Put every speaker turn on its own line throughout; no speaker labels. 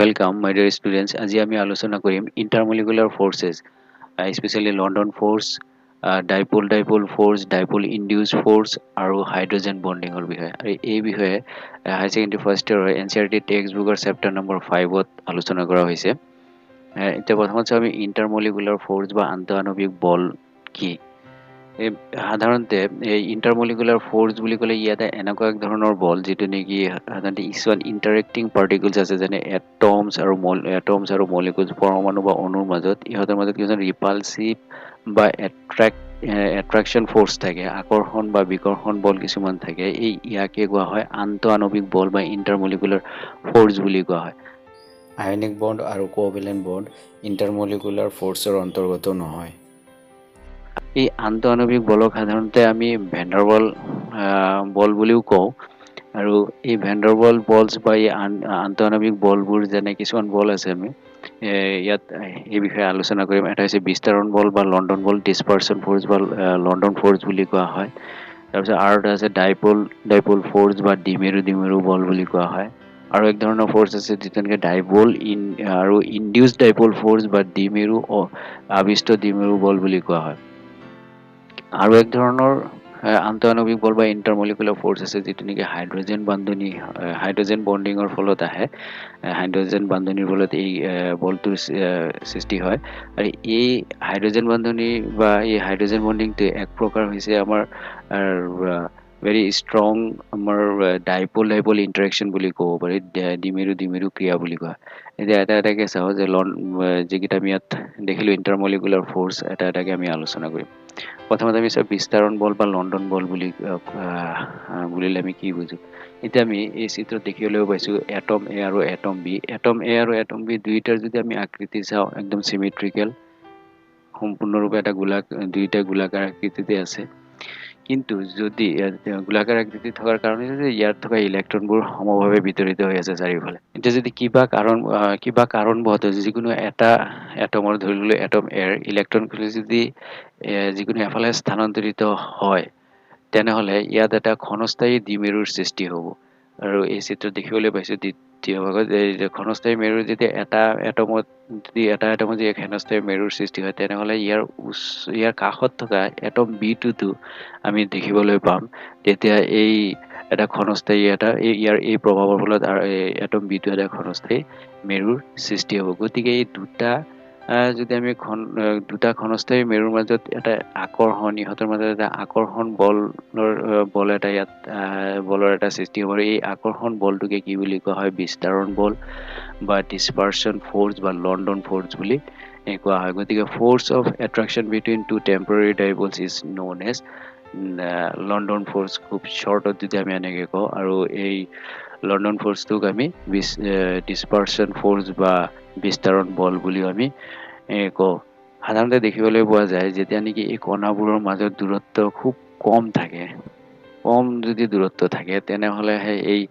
Welcome, my dear students. আজি আমি আলোচনা কৰিম intermolecular forces, especially London force, dipole force, dipole induced force আৰু hydrogen bonding ৰ বিষয়ে। আৰু এই বিষয়ে হাই ছেকেণ্ডাৰী ফাৰ্ষ্ট ইয়াৰৰ NCERT টেক্সট বুকৰ চেপ্টাৰ নম্বৰ 5ত আলোচনা কৰা হৈছে। এতিয়া প্ৰথমত চাওঁ আমি ইণ্টাৰমলিকুলাৰ ফ'ৰ্চ বা আন্তঃআণৱিক বল কি। এই সাধাৰণতে এই ইণ্টাৰমলিকুলাৰ ফ'ৰ্চ বুলি ক'লে ইয়াতে এনেকুৱা এক ধৰণৰ বল যিটো নেকি সাধাৰণতে কিছুমান ইণ্টাৰেক্টিং পাৰ্টিকলছ আছে যেনে এটমছ আৰু মলিকুলছ পৰমাণু বা অণুৰ মাজত ইহঁতৰ মাজত কিছুমান ৰিপালচিভ বা এট্ৰেকশ্যন ফ'ৰ্চ থাকে, আকৰ্ষণ বা বিকৰ্ষণ বল কিছুমান থাকে। ইয়াকে কোৱা হয় আন্তঃআণৱিক বল বা ইণ্টাৰমলিকুলাৰ ফ'ৰ্চ বুলি কোৱা হয়। আয়নিক বণ্ড আৰু কোভেলেণ্ট বণ্ড ইণ্টাৰমলিকুলাৰ ফ'ৰ্চৰ অন্তৰ্গত নহয়। এই আন্তঃআণৱিক বলক সাধাৰণতে আমি ভেণ্ডাৰবল বল বুলিও কওঁ। আৰু এই ভেণ্ডাৰবল বলছ বা এই আন্তঃআণৱিক বলবোৰ যেনে কিছুমান বল আছে আমি ইয়াত এই বিষয়ে আলোচনা কৰিম। এটা হৈছে বিস্তাৰণ বল বা লণ্ডন বল, ডিছপাৰচন ফ'ৰ্চ বা লণ্ডন ফ'ৰ্চ বুলি কোৱা হয়। তাৰপিছত আৰু এটা আছে ডাইপল ফ'ৰ্চ বা ডিমেৰু বল বুলি কোৱা হয়। আৰু এক ধৰণৰ ফ'ৰ্চ আছে যিটো নেকি আৰু ইনডিউচ ডাইপল ফ'ৰ্চ বা আবিষ্ট ডিমেৰু বল বুলি কোৱা হয়। আৰু এক ধৰণৰ আন্তঃআণৱিক বল বা ইণ্টাৰমলিকুলাৰ ফ'ৰ্চ আছে যিটো নেকি হাইড্ৰজেন বণ্ডিঙৰ ফলত আহে। হাইড্ৰজেন বান্ধনিৰ ফলত এই বলটোৰ সৃষ্টি হয়। আৰু এই হাইড্ৰজেন বান্ধনি বা এই হাইড্ৰজেন বণ্ডিংটো এক প্ৰকাৰ হৈছে আমাৰ ভেৰি ষ্ট্ৰং আমাৰ ডাইপল ইণ্টাৰেকশ্যন বুলি ক'ব পাৰি। ডিমেৰু ক্ৰিয়া বুলি কোৱা। এতিয়া এটাকে চাওঁ যে যিকেইটা আমি ইয়াত দেখিলোঁ ইণ্টাৰমলিকুলাৰ ফ'ৰ্চ এটাকে আমি আলোচনা কৰিম। প্ৰথমতে আমি চাওঁ বিস্তাৰণ বল বা লণ্ডন বল বুলিলে আমি কি বুজো। এতিয়া আমি এই চিত্ৰত দেখিবলৈ পাইছোঁ এটম এ আৰু এটম বি। এটম এ আৰু এটম বি দুয়োটাৰ যদি আমি আকৃতি চাওঁ একদম চিমেট্ৰিকেল, সম্পূৰ্ণৰূপে দুয়োটা গোলাকাৰ আকৃতিতে আছে। কিন্তু যদি গোলাকাৰ আকৃতি থকাৰ কাৰণে যদি ইয়াত থকা ইলেক্ট্ৰনবোৰ সমভাৱে বিতৰিত হৈ আছে চাৰিওফালে। এতিয়া যদি কিবা কাৰণবশতঃ যিকোনো এটা এটমৰ ধৰি ললোঁ এটম এৰ ইলেক্ট্ৰনখিনি যদি যিকোনো এফালে স্থানান্তৰিত হয় তেনেহ'লে ইয়াত এটা ক্ষণস্থায়ী দ্বিমেৰুৰ সৃষ্টি হ'ব। আৰু এই চিত্ৰত দেখিবলৈ পাইছোঁ দ্বিতীয় ভাগত ক্ষণস্থায়ী মেৰুৰ যেতিয়া এটা এটমত যদি ক্ষণস্থায়ী মেৰুৰ সৃষ্টি হয় তেনেহ'লে ইয়াৰ কাষত থকা এটম বিটোতো আমি দেখিবলৈ পাম তেতিয়া এটা ক্ষণস্থায়ী ইয়াৰ এই প্ৰভাৱৰ ফলত এটম বিটো এটা ক্ষণস্থায়ী মেৰুৰ সৃষ্টি হ'ব। গতিকে এই যদি আমি দুটা ক্ষণস্থায়ী মেৰুৰ মাজত এটা ইহঁতৰ মাজত এটা আকৰ্ষণ বলৰ এটা সৃষ্টি হ'ব। এই আকৰ্ষণ বলটোকে কি বুলি কোৱা হয় বিস্তাৰণ বল বা ডিছপাৰচন ফ'ৰ্চ বা লণ্ডন ফ'ৰ্চ বুলি কোৱা হয়। গতিকে force of attraction between two temporary dipoles is known as London force. খুব শ্বৰ্টত যদি আমি এনেকৈ কওঁ। আৰু এই লণ্ডন ফ'ৰ্চটোক আমি ডিছপাৰচন ফ'ৰ্চ বা বিস্তাৰণ বল বুলিও আমি কওঁ। সাধাৰণতে দেখিবলৈ পোৱা যায় যেতিয়া নেকি এই কণাবোৰৰ মাজত দূৰত্ব খুব কম যদি দূৰত্ব থাকে তেনেহ'লেহে এই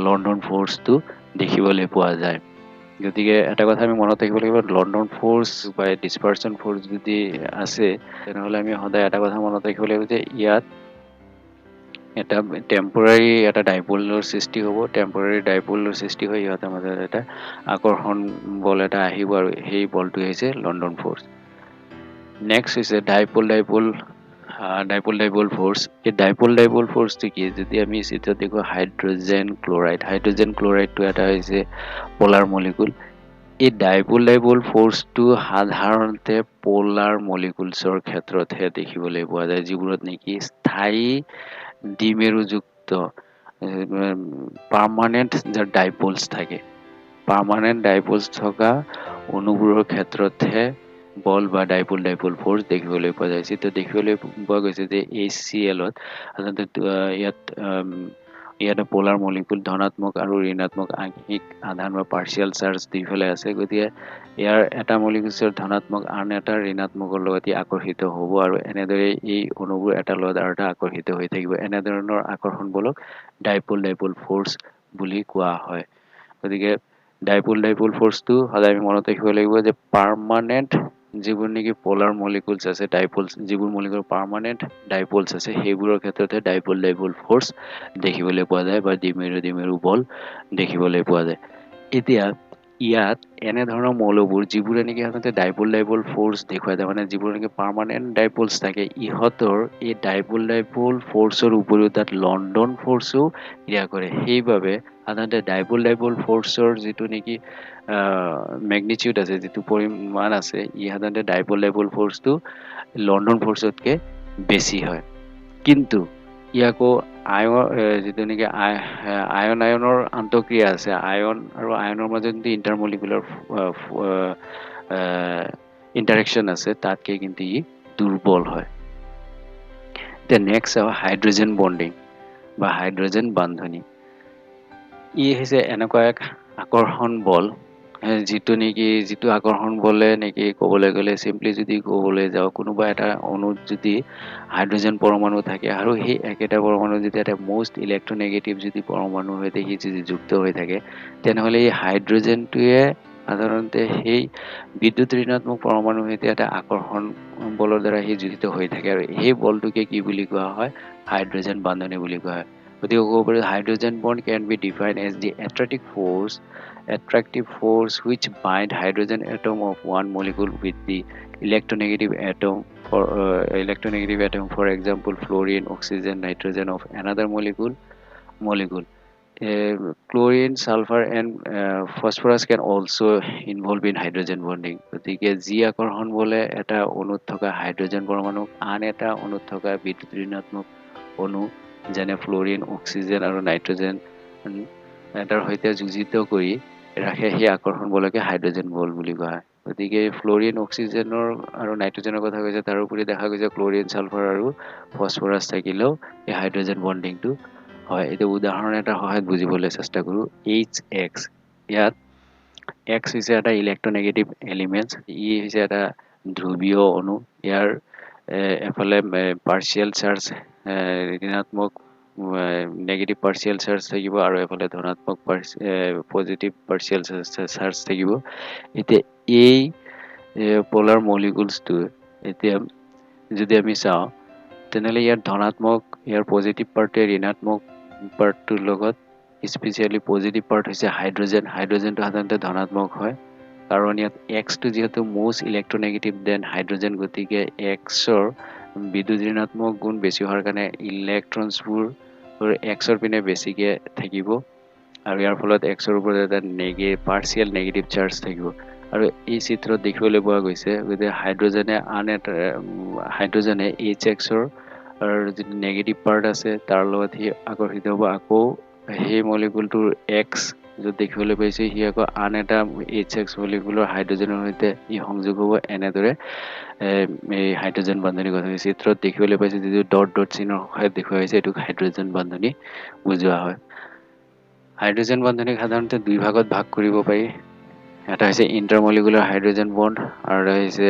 লণ্ডন ফ'ৰ্চটো দেখিবলৈ পোৱা যায়। গতিকে এটা কথা আমি মনত ৰাখিব লাগিব, লণ্ডন ফ'ৰ্চ বা ডিছপাৰচন ফ'ৰ্চ যদি আছে তেনেহ'লে আমি সদায় এটা কথা মনত ৰাখিব লাগিব যে ইয়াত এটা টেম্পৰাৰী এটা ডাইপলৰ সৃষ্টি হ'ব। টেম্পৰাৰী ডাইপলৰ সৃষ্টি হৈ ইহঁতৰ মাজত এটা আকৰ্ষণ বল এটা আহিব আৰু সেই বলটো হৈছে লণ্ডন ফ'ৰ্চ। নেক্সট হৈছে ডাইপল ফ'ৰ্চ। এই ডাইপল ফ'ৰ্চটো কি যদি আমি চিত্ৰত দেখোঁ হাইড্ৰজেন ক্লৰাইডটো এটা হৈছে পলাৰ মলিকুল। এই ডাইপল ফ'ৰ্চটো সাধাৰণতে পলাৰ মলিকুলছৰ ক্ষেত্ৰতহে দেখিবলৈ পোৱা যায়, যিবোৰত নেকি স্থায়ী দ্বিমেৰুযুক্ত পাৰ্মানেণ্ট যাৰ ডাইপলছ থাকে। পাৰ্মানেণ্ট ডাইপলছ থকা অণুবোৰৰ ক্ষেত্ৰতহে বল বা ডাইপল ফ'ৰ্চ দেখিবলৈ পোৱা যায়। চিত্ৰত দেখিবলৈ পোৱা গৈছে যে HCl-ত সাধাৰণতে ইয়াত পলাৰ মলিকুল ধনাত্মক আৰু ঋণাত্মক আংশিক আধান বা পাৰ্চিয়েল চাৰ্জ দুইফালে আছে। গতিকে ইয়াৰ এটা মলিকুলৰ ধনাত্মক আন এটা ঋণাত্মকৰ লগত আকৰ্ষিত হ'ব আৰু এনেদৰে এই অণুবোৰ এটাৰ লগত আৰু এটা আকৰ্ষিত হৈ থাকিব। এনেধৰণৰ আকৰ্ষণ বলক ডাইপল ফ'ৰ্চ বুলি কোৱা হয়। গতিকে ডাইপল ফ'ৰ্চটো সদায় আমি মনত ৰাখিব লাগিব যে পাৰ্মানেণ্ট যিবোৰ নেকি পলাৰ মলিকুলছ আছে যিবোৰ মলিকুলৰ পাৰ্মানেণ্ট ডাইপলছ আছে সেইবোৰৰ ক্ষেত্ৰতহে ডাইপল ফ'ৰ্চ দেখিবলৈ পোৱা যায় বা ডিমেৰু বল দেখিবলৈ পোৱা যায়। এতিয়া ইয়াত এনে ধৰণৰ মৌলবোৰ যিবোৰে নেকি সাধাৰণতে ডাইপল ফ'ৰ্চ দেখুৱায়, তাৰমানে যিবোৰ নেকি পাৰ্মানেণ্ট ডাইপলছ থাকে, ইহঁতৰ এই ডাইপল ফ'ৰ্চৰ উপৰিও তাত লণ্ডন ফ'ৰ্চো ক্ৰিয়া কৰে। সেইবাবে সাধাৰণতে ডাইপল ফ'ৰ্চৰ যিটো নেকি মেগনিটিউড আছে, যিটো পৰিমাণ আছে, ই সাধাৰণতে ডাইপল ফ'ৰ্চটো লণ্ডন ফ'ৰ্চতকৈ বেছি হয়। কিন্তু ই আকৌ যিটো নেকি আয়নৰ আন্তঃক্ৰিয়া আছে, আয়ন আৰু আয়নৰ মাজত যিটো ইণ্টাৰমলিকুলাৰ ইণ্টাৰেকশ্যন আছে, তাতকৈ কিন্তু ই দুৰ্বল হয়। এতিয়া নেক্সট হাইড্ৰজেন বণ্ডিং বা হাইড্ৰজেন বান্ধনি। ই হৈছে এনেকুৱা এক আকৰ্ষণ বল, যিটো আকৰ্ষণ বলে নেকি ক'বলৈ গ'লে চিম্পলি যদি ক'বলৈ যাওঁ, কোনোবা এটা অণুত যদি হাইড্ৰজেন পৰমাণু থাকে আৰু সেই একেটা পৰমাণু যদি এটা মষ্ট ইলেক্ট্ৰনেগেটিভ যদি পৰমাণুৰ সৈতে সি যদি যুক্ত হৈ থাকে, তেনেহ'লে এই হাইড্ৰজেনটোৱে সাধাৰণতে সেই বিদ্যুৎ ঋণাত্মক পৰমাণুৰ সৈতে এটা আকৰ্ষণ বলৰ দ্বাৰা সি জড়িত হৈ থাকে, আৰু সেই বলটোকে কি বুলি কোৱা হয়? হাইড্ৰজেন বান্ধনি বুলি কোৱা হয়। গতিকে ক'ব পাৰি hydrogen bond can be defined as the attractive force which bind hydrogen atom of one molecule with the electronegative atom, for example fluorine, oxygen, nitrogen of another molecule. Chlorine, sulfur and phosphorus can also involve in hydrogen bonding. গতিকে যি আকৰ্ষণ বলে এটা অণুত থকা hydrogen পৰমাণুক আন এটা অণুত থকা বিদ্যুৎ ঋণাত্মক অণু যেনে ফ্ল'ৰিন, অক্সিজেন আৰু নাইট্ৰজেন এটাৰ সৈতে যুঁজিত কৰি ৰাখে, সেই আকৰ্ষণ বলকে হাইড্ৰজেন বল বুলি কোৱা হয়। গতিকে ফ্ল'ৰিন, অক্সিজেনৰ আৰু নাইট্ৰজেনৰ কথা কৈছে, তাৰোপৰি দেখা গৈছে ক্ল'ৰিন, ছালফাৰ আৰু ফছফৰাছ থাকিলেও এই হাইড্ৰজেন বণ্ডিংটো হয়। এতিয়া উদাহৰণ এটাৰ সহায়ত বুজিবলৈ চেষ্টা কৰোঁ। HX, ইয়াত X হৈছে এটা ইলেক্ট্ৰনেগেটিভ এলিমেণ্টছ, ই হৈছে এটা ধ্ৰুৱীয় অণু। ইয়াৰ এফালে পাৰ্চিয়েল চাৰ্জ ঋণাত্মক নেগেটিভ পাৰ্চিয়েল চাৰ্জ থাকিব আৰু এফালে ধনাত্মক পজিটিভ পাৰ্চিয়েল চাৰ্জ থাকিব। এতিয়া এই পলাৰ মলিকুলছটো এতিয়া যদি আমি চাওঁ, তেনেহ'লে ইয়াৰ পজিটিভ পাৰ্টে ঋণাত্মক পাৰ্টটোৰ লগত, স্পেচিয়েলি পজিটিভ পাৰ্ট হৈছে হাইড্ৰজেনটো সাধাৰণতে ধনাত্মক হয়, কাৰণ ইয়াত এক্সটো যিহেতু মষ্ট ইলেক্ট্ৰনেগেটিভ দেন হাইড্ৰজেন, গতিকে এক্সৰ বিদ্যুৎ ঋণাত্মক গুণ বেছি হোৱাৰ কাৰণে ইলেক্ট্ৰনছবোৰ এক্সৰ পিনে বেছিকৈ থাকিব, আৰু ইয়াৰ ফলত এক্সৰ ওপৰত এটা পাৰ্চিয়েল নেগেটিভ চাৰ্জ থাকিব। আৰু এই চিত্ৰত দেখিবলৈ পোৱা গৈছে, গতিকে হাইড্ৰজেনে HXৰ যিটো নেগেটিভ পাৰ্ট আছে তাৰ লগত সি আকৰ্ষিত হ'ব, আকৌ সেই মলিকুলটোৰ এক্স য'ত দেখিবলৈ পাইছে, সি আকৌ আন এটা HX মলিকুলৰ হাইড্ৰজেনৰ সৈতে ই সংযোগ হ'ব। এনেদৰে এই হাইড্ৰজেন বান্ধনি গঠন হয়। চিত্ৰত দেখিবলৈ পাইছে যিটো ডট চিহ্নৰ সহায়ত দেখুওৱা হৈছে, এইটোক হাইড্ৰজেন বান্ধনি বুজোৱা হয়। হাইড্ৰজেন বান্ধনিক সাধাৰণতে দুই ভাগত ভাগ কৰিব পাৰি। এটা হৈছে ইণ্টাৰমলিকুলাৰ হাইড্ৰজেন বণ্ড আৰু এটা হৈছে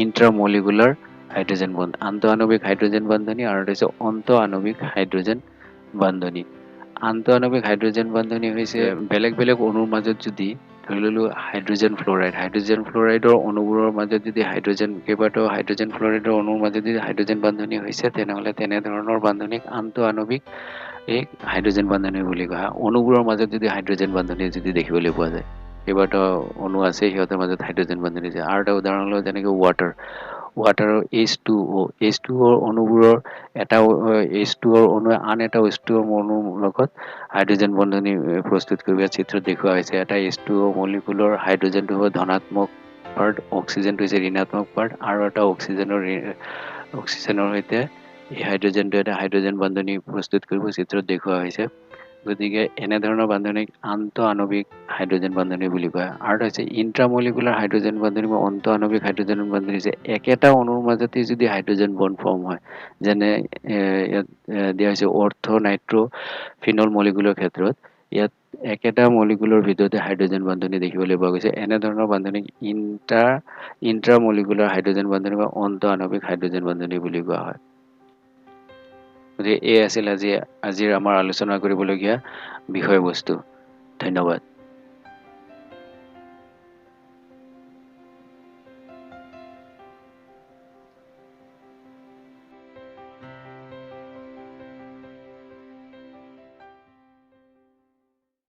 ইণ্ট্ৰামলিকুলাৰ হাইড্ৰজেন বণ্ড, আন্তঃআণৱিক হাইড্ৰজেন বান্ধনি, আৰু এটা হৈছে অন্তঃআণৱিক হাইড্ৰজেন বান্ধনি। আন্তঃআণৱিক হাইড্ৰজেন বান্ধনি হৈছে বেলেগ বেলেগ অণুৰ মাজত যদি, ধৰি ল'লো হাইড্ৰজেন ফ্ল'ৰাইডৰ অণুবোৰৰ মাজত যদি কেইবাটাও হাইড্ৰজেন ফ্ল'ৰাইডৰ অণুৰ মাজত যদি হাইড্ৰজেন বান্ধনি হৈছে, তেনেহ'লে তেনেধৰণৰ বান্ধনিক আন্তঃআণৱিক হাইড্ৰজেন বান্ধনি বুলি কোৱা হয়। অণুবোৰৰ মাজত যদি হাইড্ৰজেন বান্ধনি যদি দেখিবলৈ পোৱা যায়, কেইবাটাও অণু আছে, সিহঁতৰ মাজত হাইড্ৰজেন বান্ধনি আছে। আৰু এটা উদাহৰণ হ'ল যেনেকৈ ৱাটাৰৰ H2O অণুবোৰৰ এটা H2O অণুৱে আন এটা H2O অণুৰ লগত হাইড্ৰজেন বন্ধনি প্ৰস্তুত কৰিব। চিত্ৰত দেখুওৱা হৈছে এটা H2O মলিকুলৰ হাইড্ৰজেনটো হ'ব ধনাত্মক পাৰ্ট, অক্সিজেনটো হৈছে ঋণাত্মক পাৰ্ট, আৰু এটা অক্সিজেনৰ সৈতে এই হাইড্ৰজেনটো এটা হাইড্ৰজেন বান্ধনি প্ৰস্তুত কৰিব, চিত্ৰত দেখুওৱা হৈছে। গতিকে এনেধৰণৰ বান্ধনিক আন্তঃআণৱিক হাইড্ৰজেন বান্ধনি বুলি কয়। আৰু এটা হৈছে ইণ্ট্ৰামলিকুলাৰ হাইড্ৰজেন বান্ধনি বা অন্তঃআণৱিক হাইড্ৰজেন বান্ধনি হৈছে একেটা অণুৰ মাজতে যদি হাইড্ৰজেন বণ্ড ফৰ্ম হয়, যেনে ইয়াত দিয়া হৈছে অৰ্থ নাইট্ৰ ফিনল মলিকুলৰ ক্ষেত্ৰত, ইয়াত একেটা মলিকুলৰ ভিতৰতে হাইড্ৰজেন বান্ধনি দেখিবলৈ পোৱা গৈছে। এনেধৰণৰ বান্ধনিক ইণ্ট্ৰামলিকুলাৰ হাইড্ৰজেন বান্ধনি বা অন্তঃআণৱিক হাইড্ৰজেন বান্ধনি বুলি কোৱা হয়। গতিকে এই আছিল আজিৰ আমাৰ আলোচনা কৰিবলগীয়া বিষয়বস্তু। ধন্যবাদ।